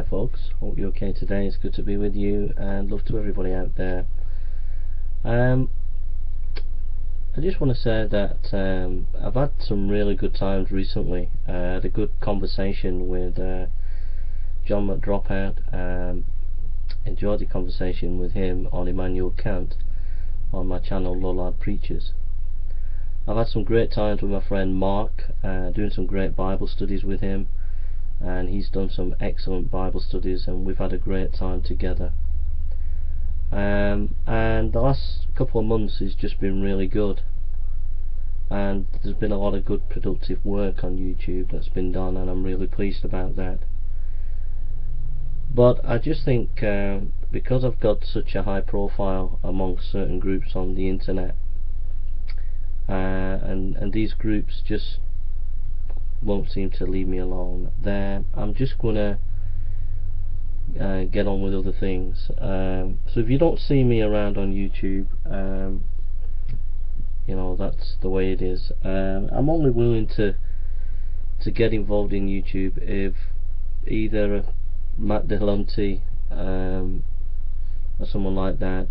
folks, hope you're okay today. It's good to be with you, and love to everybody out there. I just want to say that I've had some really good times recently. I had a good conversation with John McDropout. Enjoyed the conversation with him on Immanuel Kant on my channel Lollard Preachers. I've had some great times with my friend Mark, doing some great Bible studies with him, and he's done some excellent Bible studies, and we've had a great time together. And the last couple of months has just been really good, and there's been a lot of good productive work on YouTube that's been done, and I'm really pleased about that. But I just think because I've got such a high profile amongst certain groups on the internet, and these groups just won't seem to leave me alone, I'm just gonna get on with other things. So if you don't see me around on YouTube, you know, that's the way it is. I'm only willing to get involved in YouTube if either Matt Delonte or someone like that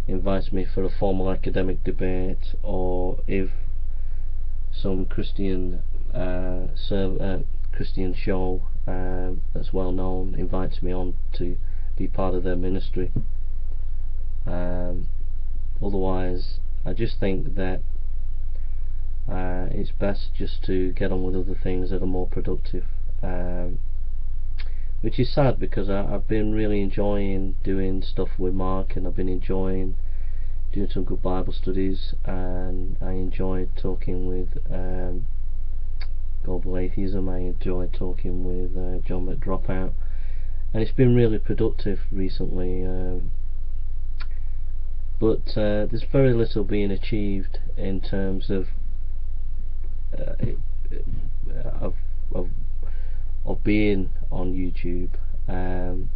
invites me for a formal academic debate, or if some Christian Christian show that's well known invites me on to be part of their ministry. Otherwise, I just think that it's best just to get on with other things that are more productive, which is sad, because I've been really enjoying doing stuff with Mark, and I've been enjoying doing some good Bible studies, and I enjoyed talking with Global Atheism. I enjoyed talking with John McDropout, and it's been really productive recently, but there's very little being achieved in terms of being on YouTube, and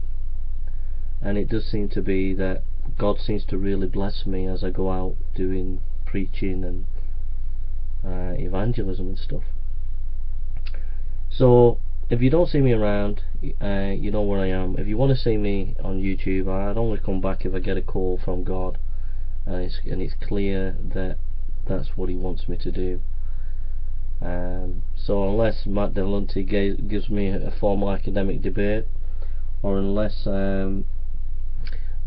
it does seem to be that God seems to really bless me as I go out doing preaching and evangelism and stuff. So if you don't see me around, you know where I am. If you want to see me on YouTube, I'd only come back if I get a call from God, and it's clear that that's what He wants me to do. So unless Matt Delonte gives me a formal academic debate, or unless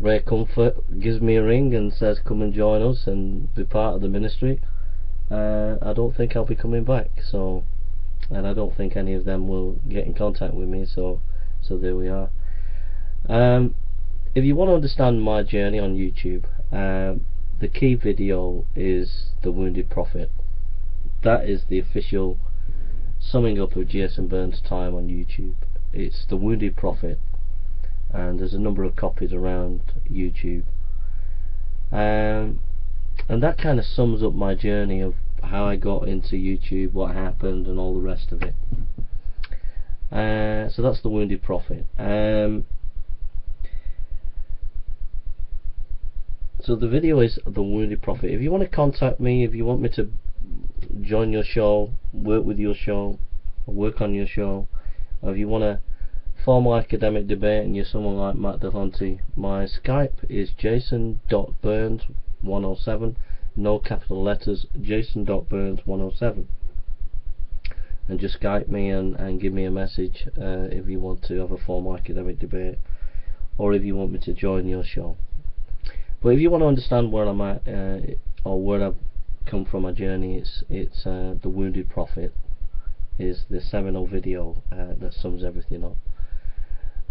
Ray Comfort gives me a ring and says come and join us and be part of the ministry, I don't think I'll be coming back. So, and I don't think any of them will get in contact with me, so there we are. If you want to understand my journey on YouTube, the key video is The Wounded Prophet. That is the official summing up of Jason Burns' time on YouTube. It's The Wounded Prophet, and there's a number of copies around YouTube, and that kind of sums up my journey of how I got into YouTube, what happened, and all the rest of it. So that's The Wounded Prophet. So the video is The Wounded Prophet. If you want to contact me, if you want me to join your show, work with your show, or work on your show, or if you want a formal academic debate and you're someone like Matt Delonte, my Skype is jason.burns107, no capital letters, jason.burns107, and just Skype me and give me a message if you want to have a formal academic debate, or if you want me to join your show. But if you want to understand where I'm at, or where I've come from my journey, it's The Wounded Prophet is the seminal video that sums everything up.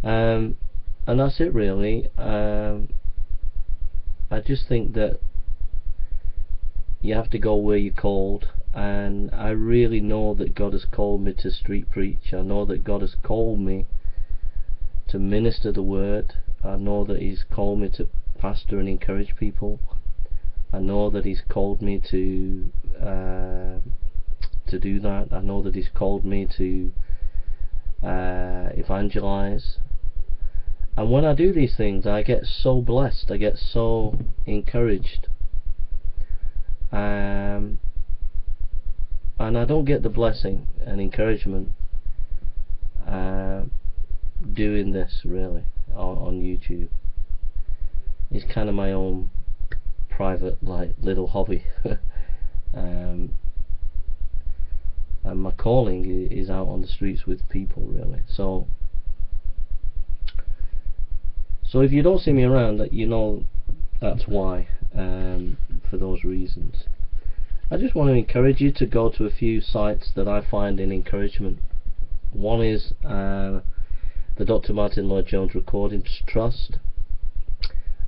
And that's it really. I just think that you have to go where you're called, and I really know that God has called me to street preach. I know that God has called me to minister the word. I know that He's called me to pastor and encourage people. I know that He's called me to do that. I know that He's called me to evangelize. And when I do these things, I get so blessed, I get so encouraged, and I don't get the blessing and encouragement doing this really on YouTube. It's kind of my own private, like, little hobby. And my calling is out on the streets with people, really. So if you don't see me around, that you know that's why, for those reasons. I just want to encourage you to go to a few sites that I find in encouragement. One is the Dr. Martin Lloyd-Jones Recordings Trust,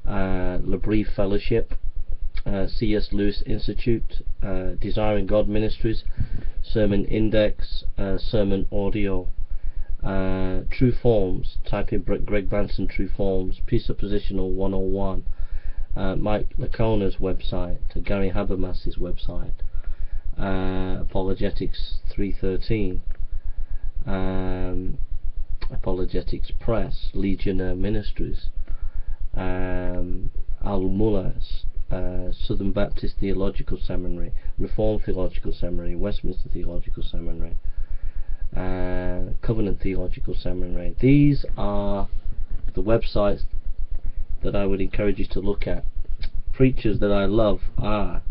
L'Abri Fellowship, C.S. Lewis Institute, Desiring God Ministries, Sermon Index, Sermon Audio, True Forms. Type in Greg Branson True Forms, Presuppositional 101, Mike Lacona's website, Gary Habermas's website, Apologetics 313, Apologetics Press, Legionnaire Ministries, Al-Mullahs, Southern Baptist Theological Seminary, Reformed Theological Seminary, Westminster Theological Seminary, Covenant Theological Seminary. These are the websites that I would encourage you to look at. Preachers that I love are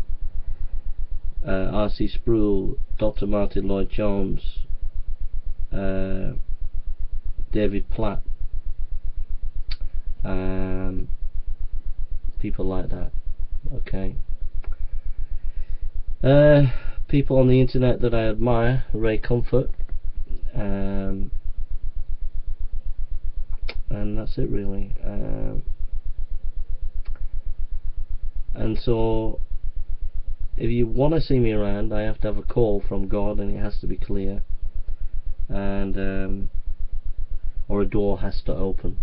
R.C. Sproul, Dr. Martin Lloyd-Jones, David Platt, people like that. Okay. People on the internet that I admire: Ray Comfort, and that's it really. And so if you want to see me around, I have to have a call from God, and it has to be clear, and or a door has to open.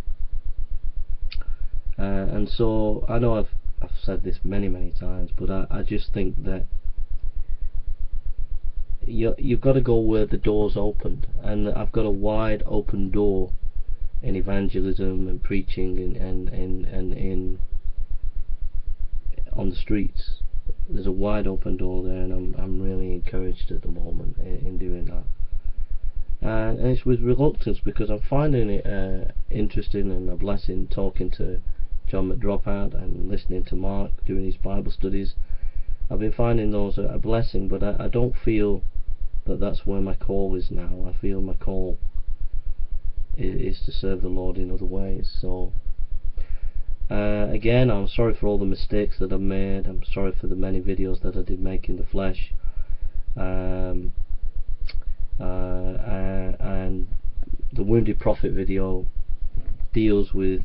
And so I know I've said this many times, but I just think that you've got to go where the door's opened, and I've got a wide open door in evangelism and preaching and in on the streets. There's a wide open door there, and I'm really encouraged at the moment in doing that. And it's with reluctance, because I'm finding it interesting and a blessing talking to John McDropout and listening to Mark doing his Bible studies. I've been finding those a blessing, but I don't feel that that's where my call is now. I feel my call is to serve the Lord in other ways. So again, I'm sorry for all the mistakes that I've made. I'm sorry for the many videos that I did make in the flesh, and the Wounded Prophet video deals with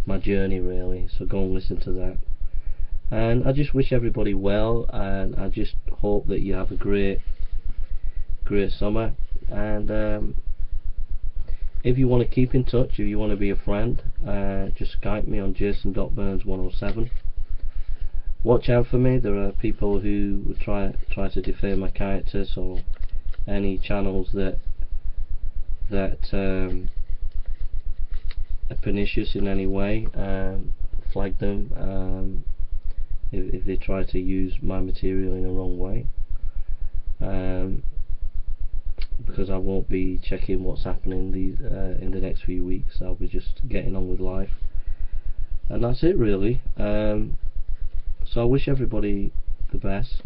my journey really, so go and listen to that. And I just wish everybody well, and I just hope that you have a great summer. And if you want to keep in touch, if you want to be a friend, just Skype me on jason.burns107. Watch out for me. There are people who would try to defame my character, so any channels that are pernicious in any way, flag them if they try to use my material in a wrong way, because I won't be checking what's happening in the next few weeks. I'll be just getting on with life, and that's it really. So I wish everybody the best.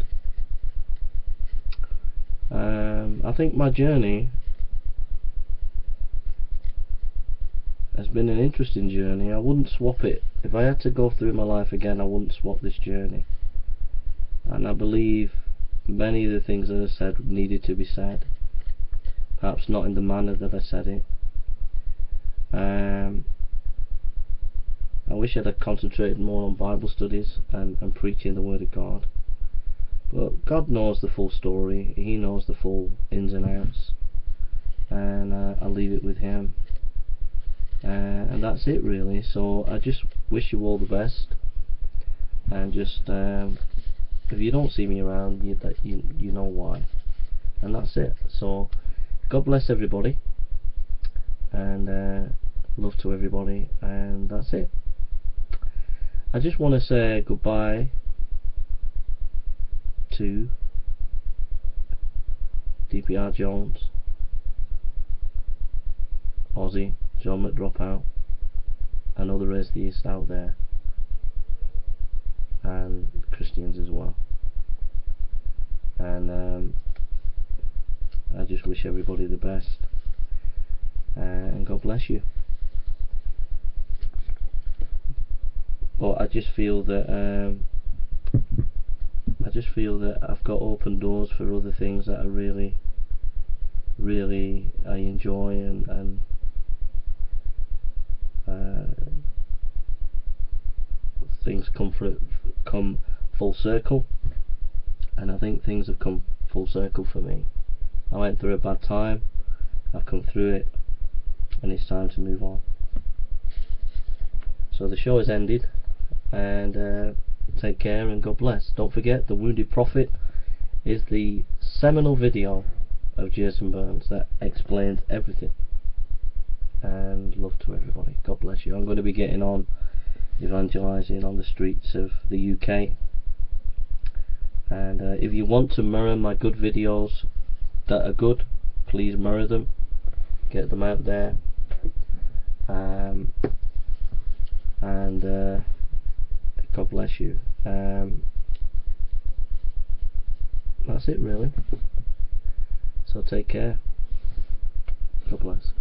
I think my journey has been an interesting journey. I wouldn't swap it. If I had to go through my life again, I wouldn't swap this journey. And I believe many of the things that I said needed to be said, perhaps not in the manner that I said it. I wish I'd have concentrated more on Bible studies and preaching the Word of God. But God knows the full story. He knows the full ins and outs, and I'll leave it with Him. And that's it really. So I just wish you all the best, and just if you don't see me around, you know why, and that's it. So God bless everybody, and love to everybody, and that's it. I just want to say goodbye to DPR Jones, Ozzy, John McDropout, and other atheists out there, and Christians as well. And I just wish everybody the best, and God bless you. But I just feel that I've got open doors for other things that I really I enjoy, and things come full circle, and I think things have come full circle for me. I went through a bad time, I've come through it, and it's time to move on. So the show has ended, and take care and God bless. Don't forget, The Wounded Prophet is the seminal video of Jason Burns that explains everything. And love to everybody. God bless you. I'm going to be getting on evangelizing on the streets of the UK, and if you want to mirror my good videos that are good, please mirror them, get them out there, and God bless you. That's it really. So take care. God bless.